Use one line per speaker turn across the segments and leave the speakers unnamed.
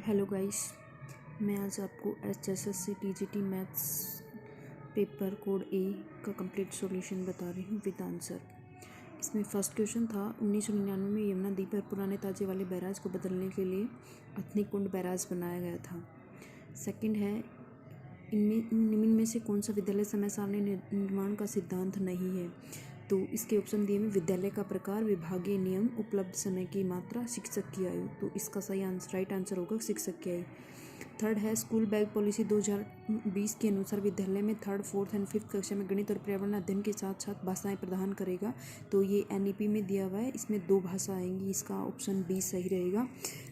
Hello guys, मैं आज आपको HSSC TGT maths paper code A का कंप्लीट सॉल्यूशन बता रही हूँ विद आंसर। इसमें फर्स्ट क्वेश्चन था 1999 में यमुना नदी पर पुराने ताजे वाले बैराज को बदलने के लिए अथनी कुंड बैराज बनाया गया था। सेकंड है, इनमें निम्न में से कौन सा विद्यालय समय सारणी निर्माण का सिद्धांत नहीं है। तो इसके ऑप्शन दिए में विद्यालय का प्रकार, विभागीय नियम, उपलब्ध समय की मात्रा, शिक्षक की आयु। तो इसका सही राइट आंसर होगा शिक्षक की आयु। थर्ड है, स्कूल बैग पॉलिसी 2020 के अनुसार विद्यालय में 3rd, 4th एंड 5th कक्षा में गणित और पर्यावरण अध्ययन के साथ साथ भाषाएं प्रदान करेगा। तो ये NEP में दिया हुआ है, इसमें 2 भाषा आएंगी। इसका ऑप्शन बी सही रहेगा।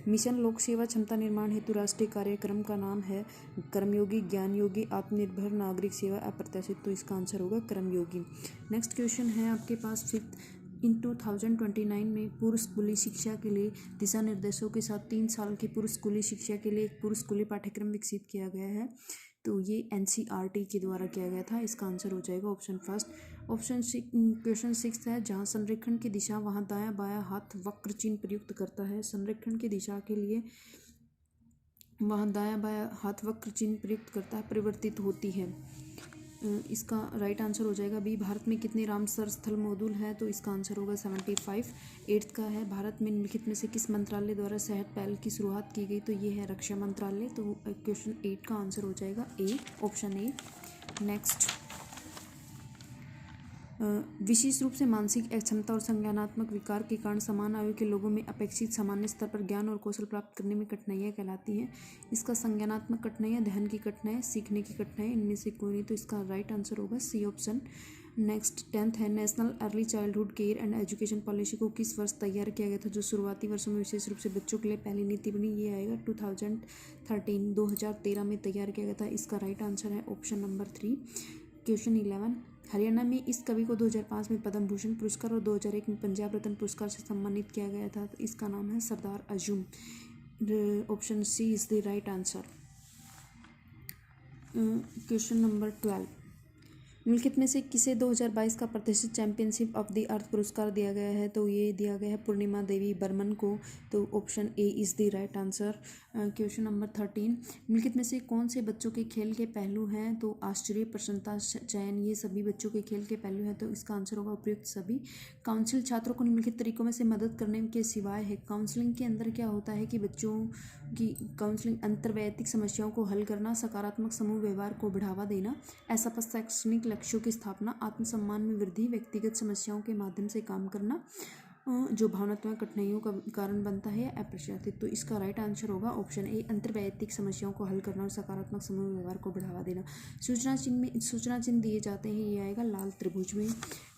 मिशन लोक सेवा क्षमता निर्माण हेतु राष्ट्रीय कार्यक्रम का नाम है कर्मयोगी, ज्ञान योगी, आत्मनिर्भर नागरिक सेवा, अप्रत्याशित। तो इसका आंसर होगा कर्मयोगी। नेक्स्ट क्वेश्चन है आपके पास 5th इन 2029 में पूर्व स्कूली शिक्षा के लिए दिशा निर्देशों के साथ 3 साल की पूर्व स्कूली शिक्षा के लिए एक पूर्व स्कूली पाठ्यक्रम विकसित किया गया है। तो ये NCERT के द्वारा किया गया था। इसका आंसर हो जाएगा ऑप्शन फर्स्ट। क्वेश्चन 6 है, जहाँ संरेखण की दिशा वहाँ दायां बायां हाथ वक्र चिन्ह प्रयुक्त करता है। संरेखण की दिशा के लिए वहाँ दायां बायां हाथ वक्र चिन्ह प्रयुक्त करता है, परिवर्तित होती है। इसका राइट आंसर हो जाएगा बी। भारत में कितने रामसर स्थल मौजूद है। तो इसका आंसर होगा 75। 8th का है, भारत में निम्नलिखित में से किस मंत्रालय द्वारा सेहत पहल की शुरुआत की गई। तो ये है रक्षा मंत्रालय। तो क्वेश्चन 8 का आंसर हो जाएगा ए, ऑप्शन ए। नेक्स्ट, विशेष रूप से मानसिक अक्षमता और संज्ञानात्मक विकार के कारण समान आयु के लोगों में अपेक्षित सामान्य स्तर पर ज्ञान और कौशल प्राप्त करने में कठिनाइयाँ कहलाती हैं। इसका संज्ञानात्मक कठिनाइयाँ, ध्यान की कठिनाइयाँ, सीखने की कठिनाइयाँ, इनमें से कोई नहीं। तो इसका राइट आंसर होगा सी, ऑप्शन। नेक्स्ट 10th है, national early childhood care and education policy को किस वर्ष तैयार किया गया था। जो शुरुआती वर्षों में विशेष रूप से बच्चों के लिए पहली नीति बनी, ये आएगा 2013 में तैयार किया गया था। इसका राइट आंसर है ऑप्शन नंबर 3। क्वेश्चन 11, हरियाणा में इस कवि को 2005 में पद्म भूषण पुरस्कार और 2001 में पंजाब रत्न पुरस्कार से सम्मानित किया गया था। तो इसका नाम है Sardar Ajum. Option C is the right answer. Question number 12, निम्नलिखित में से किसे 2022 का प्रतिष्ठित चैंपियनशिप ऑफ द अर्थ पुरस्कार दिया गया है। तो ये दिया गया है पूर्णिमा देवी बर्मन को। तो option A is the right answer. Question number 13, निम्नलिखित में से कौन से बच्चों के खेल के पहलू हैं। तो आश्चर्य, प्रसन्नता, चयन, ये सभी बच्चों के खेल के पहलू हैं। तो इसका आंसर होगा उपयुक्त सभी। काउंसिल छात्रों को निम्नलिखित तरीकों में से मदद करने के सिवाय है। काउंसलिंग के अंदर क्या होता है कि बच्चों की काउंसलिंग अंतर्वैयक्तिक समस्याओं को हल करना, सकारात्मक समूह व्यवहार को बढ़ावा देना, असफल शैक्षणिक लक्ष्यों की स्थापना, आत्मसम्मान में वृद्धि, व्यक्तिगत समस्याओं के माध्यम से काम करना जो भावनात्मक कठिनाइयों का कारण बनता है, अप्रत्याशित। तो इसका राइट आंसर होगा ऑप्शन ए, अंतर्वैयक्तिक समस्याओं को हल करना और सकारात्मक समूह व्यवहार को बढ़ावा देना। सूचना चिन्ह दिए जाते हैं, ये आएगा लाल त्रिभुज में।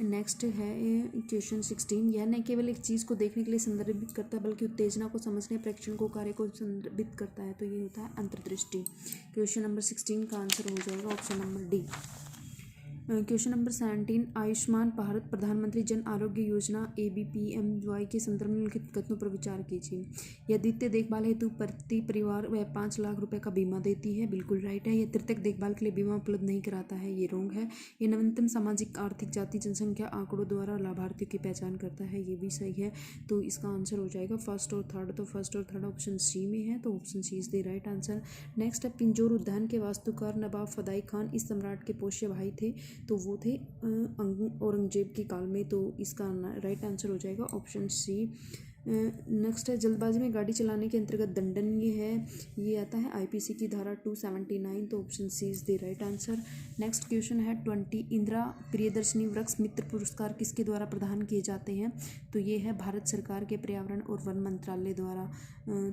नेक्स्ट है क्वेश्चन 16, यह न केवल एक चीज़ को देखने के लिए संदर्भित करता है बल्कि उत्तेजना को समझने, प्रेक्षण को, कार्य को संदर्भित करता है। तो ये होता है अंतर्दृष्टि। क्वेश्चन नंबर 16 का आंसर हो जाएगा option number D. Question number 17, Ayushman Bharat प्रधानमंत्री जन आरोग्य योजना ABPMY के संदर्भ में निम्नलिखित कथनों पर विचार कीजिए। यह द्वितीय देखभाल हेतु प्रति परिवार वह 5 लाख रुपए का बीमा देती है, बिल्कुल राइट है। यह तृतीयक देखभाल के लिए बीमा उपलब्ध नहीं कराता है, ये रॉन्ग है। ये नवीनतम सामाजिक आर्थिक जाति जनसंख्या आंकड़ों द्वारा लाभार्थियों की पहचान करता है, ये भी सही है। तो इसका आंसर हो जाएगा फर्स्ट और थर्ड। तो फर्स्ट और थर्ड ऑप्शन सी में है, तो option C is the right answer. Next है, पिंजौर उद्यान के वास्तुकार नवाब फदाई खान इस सम्राट के पोष्य भाई थे। तो वो थे औरंगजेब के काल में। तो इसका राइट आंसर हो जाएगा ऑप्शन सी। नेक्स्ट है, जल्दबाजी में गाड़ी चलाने के अंतर्गत दंडन ये आता है IPC की धारा 279। तो option C is the right answer. Next question है 20, इंदिरा प्रियदर्शनी वृक्ष मित्र पुरस्कार किसके द्वारा प्रदान किए जाते हैं। तो ये है भारत सरकार के पर्यावरण और वन मंत्रालय द्वारा।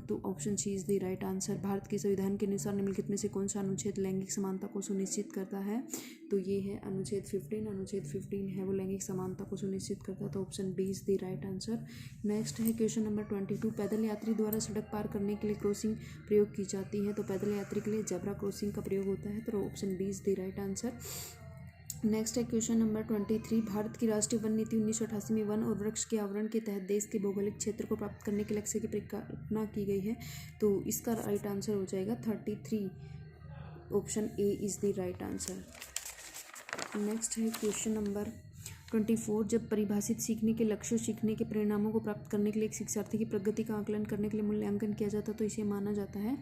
तो option C is the right answer. Bharat के संविधान के अनुसार निम्नलिखित में से कौन सा अनुच्छेद लैंगिक समानता को सुनिश्चित करता है। तो ये है अनुच्छेद 15। अनुच्छेद 15 है वो लैंगिक समानता को सुनिश्चित करता है। तो option B is the right answer. Next है क्वेश्चन नंबर 22, पैदल यात्री द्वारा सड़क पार करने के लिए क्रॉसिंग प्रयोग की जाती है। तो पैदल यात्री के लिए जेब्रा क्रॉसिंग का प्रयोग होता है। तो option B is the right answer. Next है क्वेश्चन नंबर 23, भारत की राष्ट्रीय वन नीति 1988 में वन और वृक्ष के आवरण के तहत देश के भौगोलिक क्षेत्र को प्राप्त करने के लक्ष्य की परिकल्पना की गई है। तो इसका राइट आंसर हो जाएगा 33। Option A is the right answer. Next है क्वेश्चन नंबर 24 जब परिभाषित सीखने के लक्ष्यों सीखने के परिणामों को प्राप्त करने के लिए एक शिक्षार्थी की प्रगति का आकलन करने के लिए मूल्यांकन किया जाता है तो इसे माना जाता है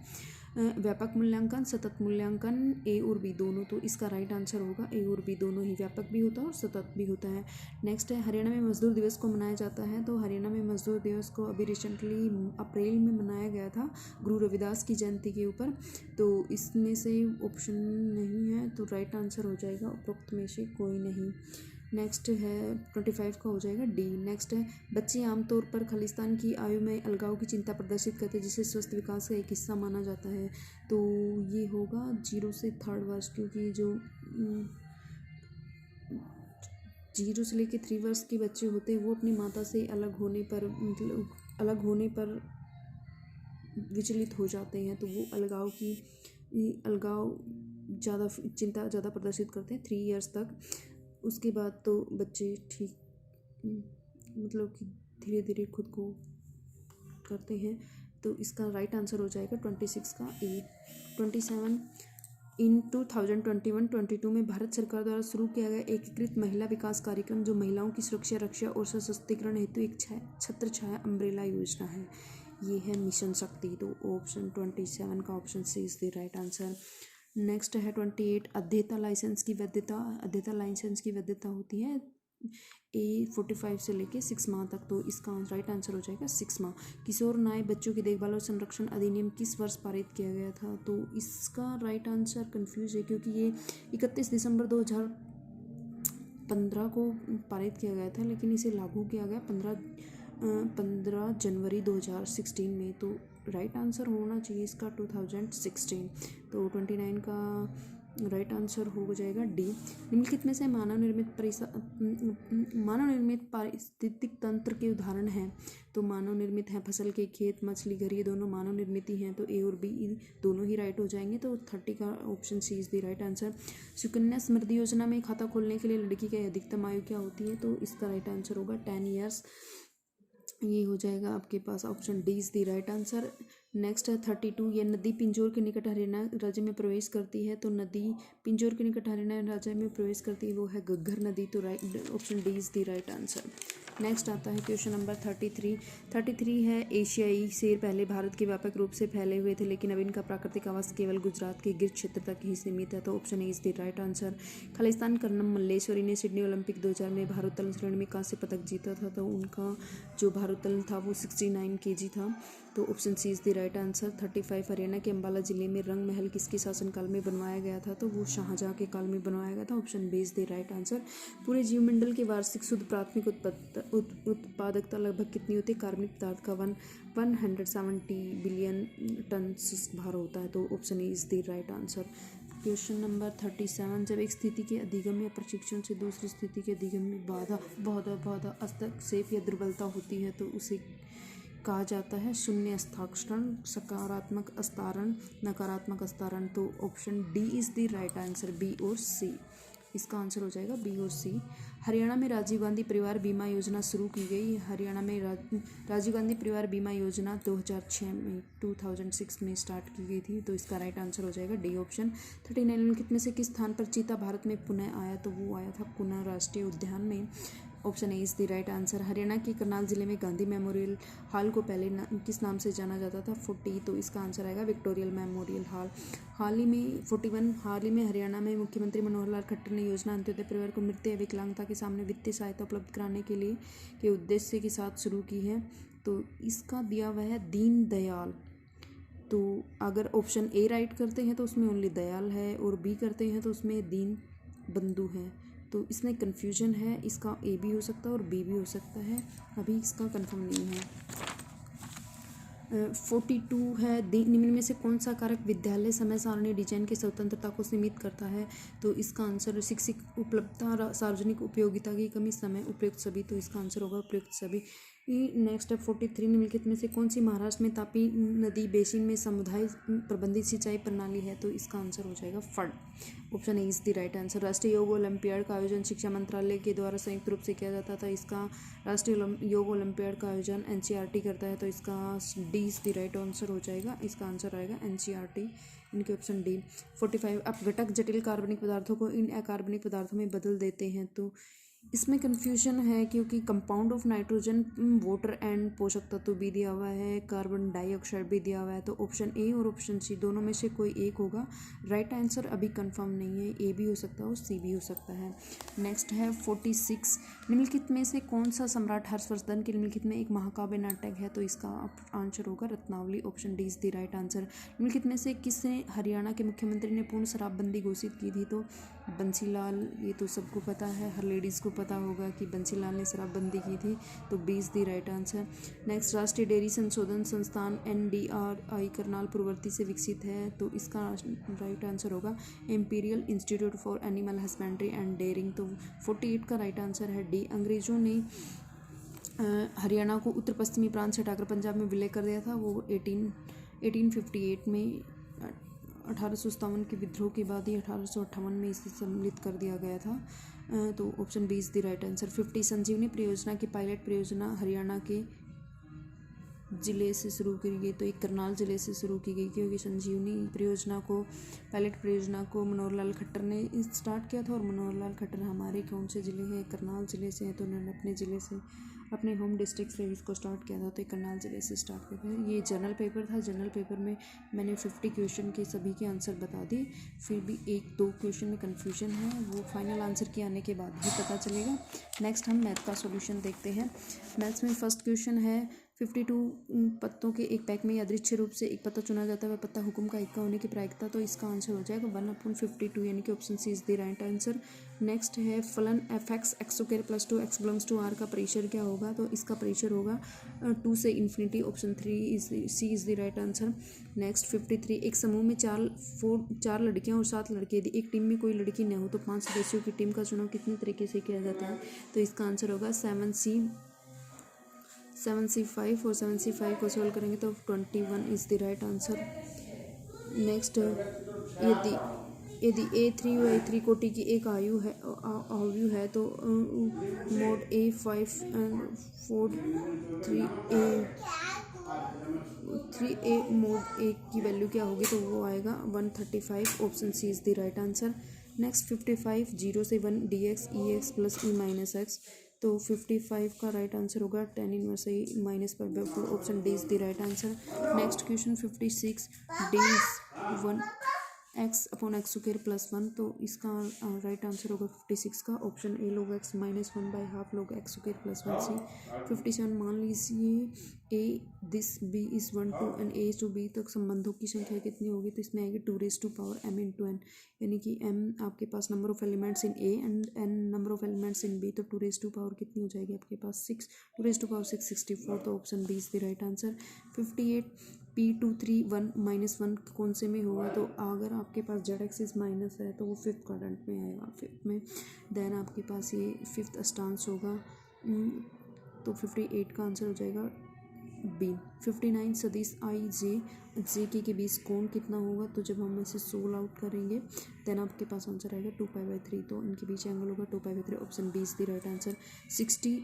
व्यापक मूल्यांकन, सतत मूल्यांकन, ए और बी दोनों। तो इसका राइट आंसर होगा ए और बी दोनों ही, व्यापक भी होता है और सतत भी होता है। नेक्स्ट है हरियाणा में मजदूर दिवस को मनाया जाता है। तो हरियाणा में मजदूर दिवस को अभी रिसेंटली अप्रैल में मनाया गया था गुरु रविदास की जयंती के ऊपर। तो इसमें से ऑप्शन नहीं है तो राइट आंसर हो जाएगा उपरोक्त में से कोई नहीं। नेक्स्ट है 25 का हो जाएगा डी। नेक्स्ट है बच्चे आमतौर पर खालिस्तान की आयु में अलगाव की चिंता प्रदर्शित करते हैं जिसे स्वस्थ विकास का एक हिस्सा माना जाता है। तो ये होगा 0 से 3rd वर्ष, क्योंकि जो 0 से लेकर 3 वर्ष के बच्चे होते हैं वो अपनी माता से अलग होने पर मतलब अलग होने पर विचलित हो जाते हैं। तो वो अलगाव ज़्यादा चिंता ज़्यादा प्रदर्शित करते हैं 3 इयर्स तक। उसके बाद तो बच्चे ठीक मतलब कि धीरे धीरे खुद को करते हैं। तो इसका राइट आंसर हो जाएगा 26 का ए। 27 इन 2021-22 में भारत सरकार द्वारा शुरू किया गया एकीकृत महिला विकास कार्यक्रम जो महिलाओं की सुरक्षा, रक्षा और सशक्तिकरण हेतु एक छत्र छाया अम्ब्रेला योजना है। ये है मिशन शक्ति। तो ऑप्शन 27 का option C is the right answer. Next है 28 अध्येता लाइसेंस की वैधता। अध्येता लाइसेंस की वैधता होती है 45 से लेके 6 माह तक। तो इसका राइट आंसर हो जाएगा 6 माह। किशोर न्याय बच्चों की देखभाल और संरक्षण अधिनियम किस वर्ष पारित किया गया था? तो इसका राइट आंसर कंफ्यूज है क्योंकि ये 31 दिसंबर 2015 को पारित किया गया था, लेकिन इसे लागू किया गया 15 जनवरी 2016 में। तो राइट आंसर होना चाहिए इसका 2016। तो 29 का राइट आंसर हो जाएगा डी। निम्नलिखित में से मानव निर्मित पारिस्थितिक तंत्र के उदाहरण हैं। तो मानव निर्मित है फसल के खेत, मछली घर, ये दोनों मानव निर्मित ही हैं। तो ए और बी दोनों ही राइट हो जाएंगे। तो 30 का option C is the right answer. Sukanya Samriddhi Yojana में खाता खोलने के लिए लड़की की अधिकतम आयु क्या होती है? तो इसका राइट आंसर होगा 10 ईयर्स। ये हो जाएगा आपके पास option D is the right answer. Next है 32 ये नदी पिंजौर के निकट हरियाणा राज्य में प्रवेश करती है। तो नदी पिंजौर के निकट हरियाणा राज्य में प्रवेश करती है वो है घग्गर नदी। तो right option D is the right answer. Next आता है क्वेश्चन नंबर 33 है एशियाई शेर पहले भारत के व्यापक रूप से फैले हुए थे लेकिन अब इनका प्राकृतिक आवास केवल गुजरात के गिर क्षेत्र तक ही सीमित है। तो option A is the right answer. Khalistan Karnam Malleswari ने सिडनी ओलंपिक 2000 में भारोत्तोलन श्रेणी में कांस्य पदक जीता था। तो उनका जो भारोत्तोलन था वो 69 kg था। तो option C is the right answer. 35 Haryana के अंबाला जिले में रंग महल किसके शासनकाल में बनवाया गया था? तो वो शाहजहां के काल में बनवाया गया था। Option B is the right answer. पूरे जीवमंडल की वार्षिक शुद्ध प्राथमिक उत्पादकता लगभग कितनी होती है? कार्बनिक पदार्थ का 170 बिलियन टन भार होता है। तो option A is the right answer. Question number 37 जब एक स्थिति के अधिगम या प्रशिक्षण से दूसरी स्थिति के अधिगम में बाधा हस्तक्षेप या दुर्बलता होती है तो उसे कहा जाता है शून्य हस्ताक्षरण, सकारात्मक हस्तारण, नकारात्मक हस्तारण। तो option D is the right answer, B और सी। इसका आंसर हो जाएगा बी और सी। हरियाणा में राजीव गांधी परिवार बीमा योजना शुरू की गई। हरियाणा में राजीव गांधी परिवार बीमा योजना 2006 में स्टार्ट की गई थी। तो इसका राइट आंसर हो जाएगा डी ऑप्शन। 39 निम्नलिखित में से किस स्थान पर चीता भारत में पुनः आया? तो वो आया था पुनः राष्ट्रीय उद्यान में। Option A is the right answer. Haryana के करनाल जिले में गांधी मेमोरियल हॉल को पहले किस नाम से जाना जाता था? 40। तो इसका आंसर आएगा विक्टोरियल मेमोरियल हॉल। हाल ही में हरियाणा में मुख्यमंत्री मनोहर लाल खट्टर ने योजना अंत्योदय परिवार को मृत्यु या विकलांगता के सामने वित्तीय सहायता उपलब्ध कराने के उद्देश्य के साथ शुरू की है। तो इसका दिया हुआ है दीन दयाल। तो अगर ऑप्शन ए राइट करते हैं तो उसमें ओनली दयाल है और बी करते हैं तो उसमें दीन बंधु है। तो इसमें कन्फ्यूजन है, इसका ए भी हो सकता है और बी भी हो सकता है, अभी इसका कंफर्म नहीं है। 42 है निम्न में से कौन सा कारक विद्यालय समय सारणी डिजाइन की स्वतंत्रता को सीमित करता है? तो इसका आंसर शिक्षक उपलब्धता, सार्वजनिक उपयोगिता की कमी, समय, उपयुक्त सभी। तो इसका आंसर होगा उपयुक्त सभी। नेक्स्ट है 43 निम्नलिखित में से कौन सी महाराष्ट्र में तापी नदी बेसिन में समुदाय प्रबंधित सिंचाई प्रणाली है? तो इसका आंसर हो जाएगा फड। Option A is the right answer. राष्ट्रीय योग ओलंपियाड का आयोजन शिक्षा मंत्रालय के द्वारा संयुक्त रूप से किया जाता था। इसका राष्ट्रीय योग ओलंपियाड का आयोजन एनसीईआरटी करता है। तो इसका D is the right answer हो जाएगा। इसका आंसर आएगा एनसीईआरटी, इनके ऑप्शन डी। 45 अपघटक जटिल कार्बनिक पदार्थों को इन अकार्बनिक पदार्थों में बदल देते हैं। तो इसमें कन्फ्यूजन है क्योंकि compound of nitrogen, water and पोषक तत्व भी दिया हुआ है, कार्बन डाइऑक्साइड भी दिया हुआ है। तो ऑप्शन ए और ऑप्शन सी दोनों में से कोई एक होगा। राइट आंसर अभी कंफर्म नहीं है, ए भी हो सकता है और सी भी हो सकता है। नेक्स्ट है 46, निम्नलिखित में से कौन सा सम्राट हर्षवर्धन के निम्नलिखित में एक महाकाव्य नाटक है? तो इसका आंसर होगा Ratnavali, option D is the right answer. निम्नलिखित में से किसने हरियाणा के मुख्यमंत्री ने पूर्ण शराबबंदी घोषित की थी? तो बंसीलाल, ये तो सबको पता है, हर लेडीज़ को पता होगा कि बंसीलाल ने शराबबंदी की थी। तो B is the right answer. Next, राष्ट्रीय डेयरी संशोधन संस्थान NDRI करनाल पूर्ववर्ती से विकसित है। तो इसका राइट आंसर होगा imperial institute for animal husbandry and dairying. तो 48 का राइट आंसर है डी। अंग्रेजों ने हरियाणा को उत्तर पश्चिमी प्रांत से हटाकर पंजाब में विलय कर दिया था। वो 1858 में 1857 के विद्रोह के बाद ही 1858 में इसे सम्मिलित कर दिया गया था। तो option B is the right answer. 50, Sanjivani परियोजना की पायलट परियोजना हरियाणा के ज़िले से शुरू की गई। तो एक करनाल ज़िले से शुरू की गई क्योंकि संजीवनी परियोजना को, पायलट परियोजना को मनोहर लाल खट्टर ने स्टार्ट किया था। और मनोहर लाल खट्टर हमारे कौन से ज़िले हैं? करनाल ज़िले से हैं। तो उन्होंने अपने ज़िले से, अपने होम डिस्ट्रिक्ट से इसको स्टार्ट किया था। तो करनाल ज़िले से स्टार्ट किया था। ये जनरल पेपर था। जनरल पेपर में मैंने 50 क्वेश्चन के सभी के आंसर बता दिए। फिर भी एक दो क्वेश्चन में कन्फ्यूजन है, वो फाइनल आंसर के आने के बाद ही पता चलेगा। नेक्स्ट हम मैथ का सॉल्यूशन देखते हैं। मैथ्स में फर्स्ट क्वेश्चन है 52 पत्तों के एक पैक में यादृच्छिक रूप से एक पत्ता चुना जाता है, वह पत्ता हुक्म का इक्का होने की प्रायिकता। तो इसका आंसर हो जाएगा 1/52, यानी कि option C is the right answer. Next है फलन fx x² + 2 x belongs to r का प्रेशर क्या होगा? तो इसका प्रेशर होगा 2 से infinity, option C is the right answer. Next 53, एक समूह में चार लड़कियां और 7 लड़के, यदि एक टीम में कोई लड़की न हो तो 5 सदस्यों की टीम का चुनाव कितने तरीके से किया जाता है? तो इसका आंसर होगा 7C5, और 7C5 को सॉल्व करेंगे तो 21 is the right answer. Next, यदि A3 व A3 कोटि की एक आयु है तो mode A5 and 3A mode ए की वैल्यू क्या होगी? तो वो आएगा 135, option C is the right answer. Next 55, 0 से 1 dx ex + e - x। तो 55 का राइट आंसर होगा tan−1 माइनस पर, option D is the right answer. Next question 56, d is 1 x/x² + 1। तो इसका राइट आंसर होगा 56 का, ऑप्शन ए log x - 1/2 log x² + 1c। 57, मान लीजिए a this b is 1 to n, a to b तक संबंधों की संख्या कितनी होगी? तो इसमें आएगी 2⁻m × n, यानी कि m आपके पास number of elements in a and n number of elements in b। तो 2⁻ कितनी हो जाएगी आपके पास? 6, 2⁻6 64। तो option B is the right answer. 58, P231 - 1 कौन से में होगा? तो अगर आपके पास ZX इज माइनस है तो वो फिफ्थ क्वाड्रेंट में आएगा, फिफ्थ में। देन आपके पास ये फिफ्थ स्टांस होगा। तो 58 का आंसर हो जाएगा बी। 59, सदिश I J के बीच कोण कितना होगा? तो जब हम इसे सोल्व आउट करेंगे देन आपके पास आंसर आएगा 2π/3। तो इनके बीच एंगल होगा 2π/3, option B is the right answer. 60,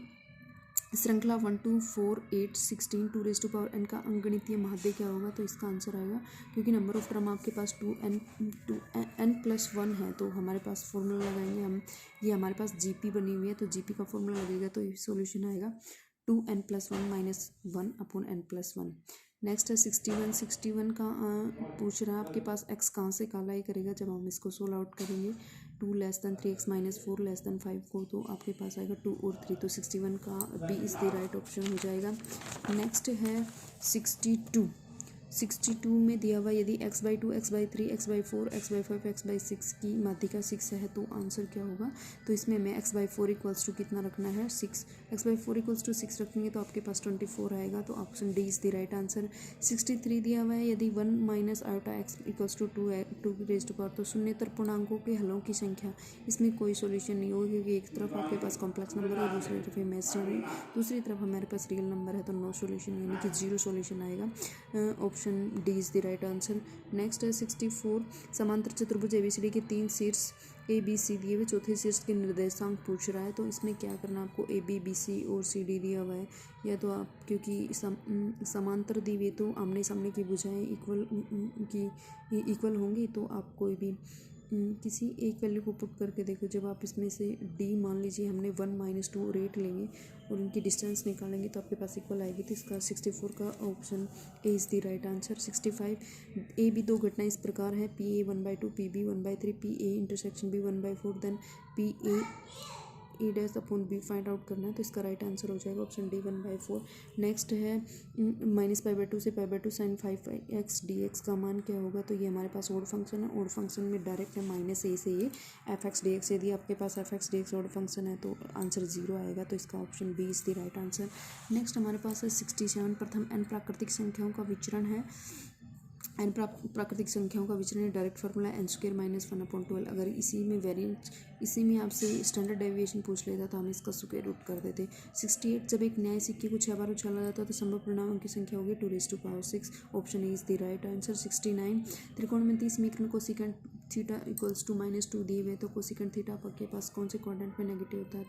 श्रृंखला 1 2 4 8 16 2n का अंकगणितीय माध्य क्या होगा? तो इसका आंसर आएगा, क्योंकि नंबर ऑफ टर्म आपके पास 2n+1 है, तो हमारे पास फॉर्मूला लगाएंगे हम। ये हमारे पास GP बनी हुई है, तो GP का फॉर्मूला लगेगा तो ये सॉल्यूशन आएगा 2n+1 - 1/n+1। नेक्स्ट है 61 का पूछ रहा है आपके पास x कहाँ से काला ही करेगा जब हम इसको सोल्व आउट करेंगे। 2 < 3x - 4 < 5 को, तो आपके पास आएगा 2 और 3। तो 61 का B is the right option हो जाएगा। नेक्स्ट है 62 में दिया हुआ यदि x/2 x/3 x/4 x/5 x/6 की माध्यिका 6 है तो आंसर क्या होगा? तो इसमें हमें x/4 = कितना रखना है? 6। x/4 = 6 रखेंगे तो आपके पास 24 आएगा, तो option D is the right answer. 63 दिया हुआ है यदि 1 - iota x = 2 तो शून्येतर पूर्णांकों के हलों की संख्या। इसमें कोई सॉल्यूशन नहीं होगा क्योंकि एक तरफ आपके पास कॉम्प्लेक्स नंबर है और दूसरी तरफ इमेजिनरी, दूसरी तरफ हमारे पास रियल नंबर है, तो नो सॉल्यूशन, यानी कि 0 सॉल्यूशन आएगा। Option D is the right answer. Next है 64, समांतर चतुर्भुज ABCD के 3 शीर्ष ABC दिए हुए, चौथे शीर्ष के निर्देशांक पूछ रहा है। तो इसमें क्या करना आपको? AB BC और CD दिया हुआ है, या तो आप, क्योंकि समांतर दी हुई तो आमने सामने की भुजाएं इक्वल होंगी, तो आप कोई भी किसी एक वैल्यू को पुट करके देखो। जब आप इसमें से डी मान लीजिए हमने 1 - 2 रेट लेंगे और उनकी डिस्टेंस निकालेंगे तो आपके पास इक्वल आएगी। तो इसका 64 का option A is the right answer. 65 A B दो घटनाएं इस प्रकार है, P A 1/2 P B 1/3 P A intersection B 1/4 then P A dash upon B find out करना है। तो इसका राइट आंसर हो जाएगा ऑप्शन डी 1/4। नेक्स्ट है -π/2 से π/2 sin 5x dx का मान क्या होगा। तो ये हमारे पास ओड फंक्शन है। ओड फंक्शन में डायरेक्ट है -a से ये fx dx। यदि आपके पास fx dx ओड फंक्शन है तो आंसर 0 आएगा। तो इसका option B is the right answer. Next हमारे पास है 67। प्रथम n प्राकृतिक संख्याओं का विचरण है। एन प्राकृतिक संख्याओं का विचरण डायरेक्ट फार्मूला n² - 1/12। अगर इसी में वेरिएंस, इसी में आपसे स्टैंडर्ड डेविएशन पूछ लेता तो हम इसका स्क्वायर रूट कर देते। 68 जब एक न्याय सिक्के को 6 बार उछाला जाता है तो संभव परिणामों की संख्या होगी 2⁶। Option A is the right answer. 69 त्रिकोणमितीय समीकरण कोसेकेंट थीटा इक्वल्स टू -2 दिए हुए तो कोसेकेंट थीटा आपके पास कौन से क्वाड्रेंट में नेगेटिव होता है,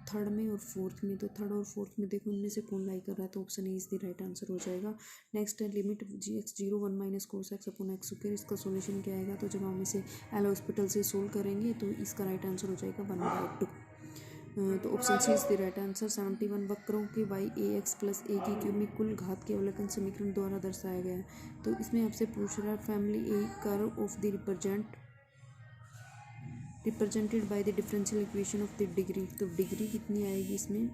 थर्ड में और फोर्थ में। तो थर्ड और फोर्थ में देखो उनमें से कौन लाई कर रहा है, तो option A is the right answer हो जाएगा। नेक्स्ट है limit x0 1 - cos x upon x²। इसका सॉल्यूशन क्या आएगा। तो जब हम इसे एल हॉस्पिटल से सोल्व करेंगे तो इसका राइट आंसर हो जाएगा 1/2। तो option C is the right answer. 71 वक्रों के y ax + a की क्यूब में कुल घात के अवलोकन समीकरण द्वारा दर्शाया गया है। तो इसमें आपसे पूछ रहा है family A curve of the represented by the differential equation of the degree. तो डिग्री कितनी आएगी इसमें,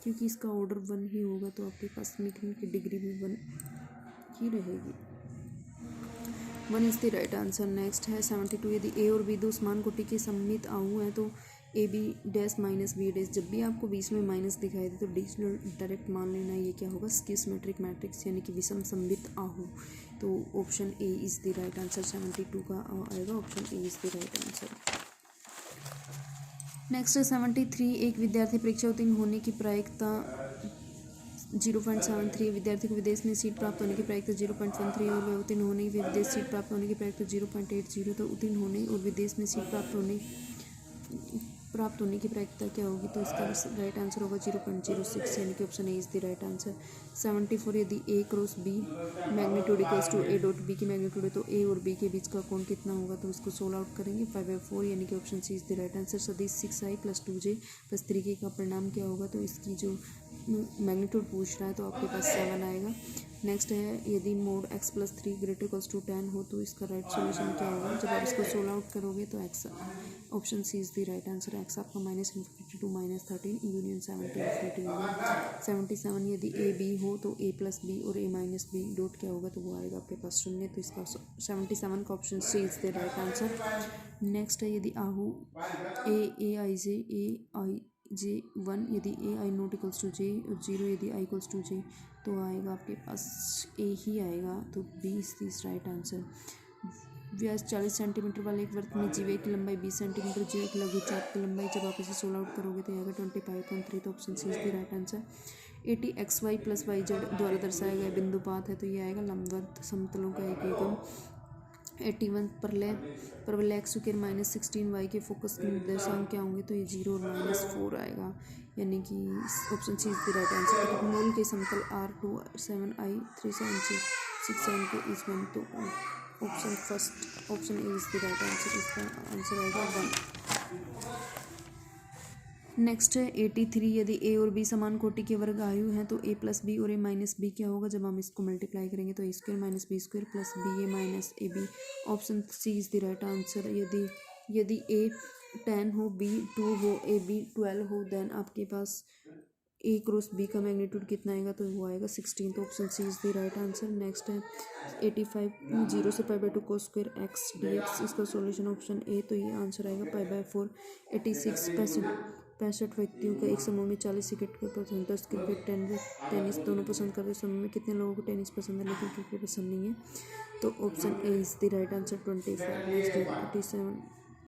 क्योंकि इसका ऑर्डर 1 ही होगा तो आपके पास समीकरण की डिग्री भी 1 ही रहेगी। 1 is the right answer. Next है 72 यदि ए और बी दो समान कोटि के सममित आहू हैं तो A B dash minus B dash. जब भी आपको बीच में माइनस दिखाई दे तो डायरेक्ट मान लेना ये क्या होगा, स्क्यू सिमेट्रिक मैट्रिक्स यानी कि विषम सममित आहू। तो option A is the right answer. 72 का आएगा option A is the right answer. Next है 73 एक विद्यार्थी परीक्षा उत्तीर्ण होने की प्रायिकता 0.73, विद्यार्थी को विदेश में सीट प्राप्त होने की प्रायिकता 0.13 और वह उत्तीर्ण होने व विदेश सीट प्राप्त होने की प्रायिकता 0.80। तो उत्तीर्ण होने और विदेश में सीट प्राप्त होने की प्रायिकता क्या होगी। तो इसका राइट आंसर होगा 0.06 यानी कि option A is the right answer. 74 यदि A cross B magnitude equals to A dot B की मैग्नीट्यूड है तो ए और बी के बीच का कोण कितना होगा। तो इसको सोल्व आउट करेंगे 5/4 यानी कि option C is the right answer. सदिश 6i + 2j + 3k का परिणाम क्या होगा। तो इसकी जो मैग्नीट्यूड पूछ रहा है तो आपके पास 7 आएगा। नेक्स्ट है यदि मोड x + 3 > = 10 हो तो इसका राइट सॉल्यूशन क्या होगा। जब आप इसको सोल्व आउट करोगे तो x option C is the right answer. x आपका -∞ to -13 यूनियन 7 होगा। 77 यदि ए बी हो तो a + b और a - b डॉट क्या होगा। तो वो आएगा आपके पास 0। तो इसका 77 का option C is the right answer. Next है यदि आहू ए आई जे 1 यदि A I not equals to J और 0 यदि आई इक्वल्स टू जे तो आएगा आपके पास ए ही आएगा। तो B is this right answer. व्यास 40 सेंटीमीटर वाले एक वृत्त में जीवे की लंबाई 20 सेंटीमीटर, जीवे की लघु चाप की लंबाई जब आप इसे सोल्व आउट करोगे तो आएगा 25.3। तो option C is the right answer. 80 xy + yz द्वारा दर्शाया गया बिंदुपात है तो ये आएगा लंबवत समतलों का एक एकम। 81 परवलय x² - 16y के फोकस के निर्देशांक क्या होंगे। तो ये 0 और -4 आएगा यानी कि option C is the right answer. मूल के समतल R2 7i 3 7 6 7 के इस 1। तो option first option A is the right answer. इसका आंसर आएगा 1। नेक्स्ट है 83 यदि ए और बी समान कोटि के वर्ग आयु हैं तो a + b और a - b क्या होगा। जब हम इसको मल्टीप्लाई करेंगे तो a² - b² + ba - ab। Option C is the right answer. यदि a 10 हो, b 2 हो, ab 12 हो देन आपके पास ए क्रॉस बी का मैग्नीट्यूड कितना आएगा। तो वो आएगा 16। तो option C is the right answer. Next है 85 0 से π/2 cos² x dx। इसका सॉल्यूशन ऑप्शन ए। तो ये आंसर आएगा π/4। 86 65 व्यक्तियों का एक समूह में 40 क्रिकेट के पसंद, 10 क्रिकेट टेनिस दोनों पसंद करते समूह में कितने लोगों को टेनिस पसंद है लेकिन क्रिकेट पसंद नहीं है। तो option A is the right answer 25। Next 87